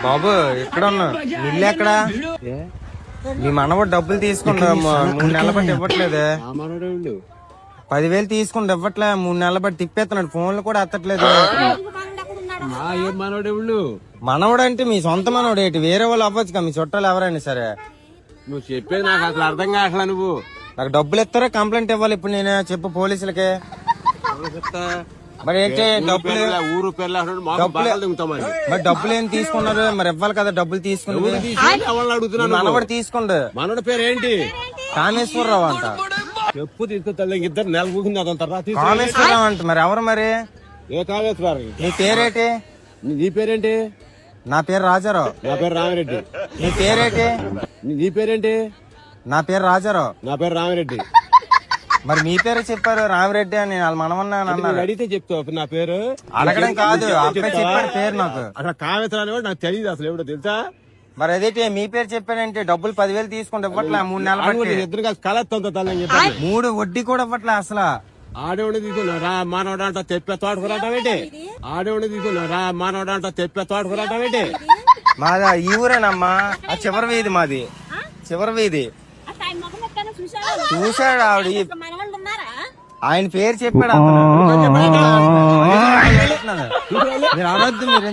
బాబు ఎక్కడ ఉన్నా ఇల్లు ఎక్కడా? మీ మనవాడు డబ్బులు తీసుకుంటా 3 నెలల బట్టి ఇవ్వట్లేదు. 10,000 తీసుకుంటా ఇవ్వట్లే. 3 నెలల బట్టి తిప్పేస్తున్నాడు. ఫోన్లు కూడా ఎత్తట్లేదు. మనవడు అంటే మీ సొంత మనవడు ఏంటి? వేరే వాళ్ళు అవ్వచ్చు కదా, మీ చుట్టాలు ఎవరైనా సరే. నువ్వు చెప్పేది నాకు అసలు అర్థం కావట్లా. నువ్వు నాకు డబ్బులు ఇస్తారా? కంప్లైంట్ ఇవ్వాలి ఇప్పుడు నేను. చెప్పు పోలీసులకి. మరి ఏంటి డబ్బులు? ఊరు మరి డబ్బులు ఏం తీసుకున్నారు? మరి ఇవ్వాలి కదా డబ్బులు తీసుకుని. మనవడు తీసుకోండి. మనోడి పేరు ఏంటి? కామేశ్వరరావు అంట. చెప్పు తీసుకొస్తా. ఇద్దరు నెల కూర్చుంది అదంతా. కామేశ్వరరావు అంట. మరి ఎవరు మరి? ఏ కామేశ్వరరావు? నీ పేరేటి? నీ పేరేంటి? నా పేరు రాజారావు. నా పేరు రామిరెడ్డి. నీ పేరేటి? నీ పేరేంటి? నా పేరు రాజారావు. నా పేరు రామిరెడ్డి. మరి మీ పేరు చెప్పారు రామిరెడ్డి అని. వాళ్ళు మనమన్నా అన్నారు. అడిగితే చెప్తావు నా పేరు. అడగడం కాదు, అబ్బాయి చెప్పాడు పేరు నాకు. అసలు కామేశ్వరరావు కూడా నాకు తెలియదు అసలు. ఎవడో తెలుసా? మరి అదేంటి మీ పేరు చెప్పాడంటే డబ్బులు 10,000 తీసుకుంటే ఇవ్వట్లే. 3 నెలల బట్టి. ఇద్దరు కలిసి కలెత్తంతో తల్లని చెప్పాను. 3 వడ్డీ కూడా ఇవ్వట్లే అసలు. ఆడేవాడు తీసుకున్నా మానవడంట తెప్పే తోటకూరటమేంటి? ఆడేవాడు తీసుకున్నా మానవడంట తెప్పే తోటకూరటమేంటి? మాదా ఈ ఊరేనమ్మా. ఆ చివరి వీధి మాది. చివరి వీధి. చూశాడు ఆవిడ. ఆయన పేరు చెప్పాడు. మీరు అడగద్దు మీరు.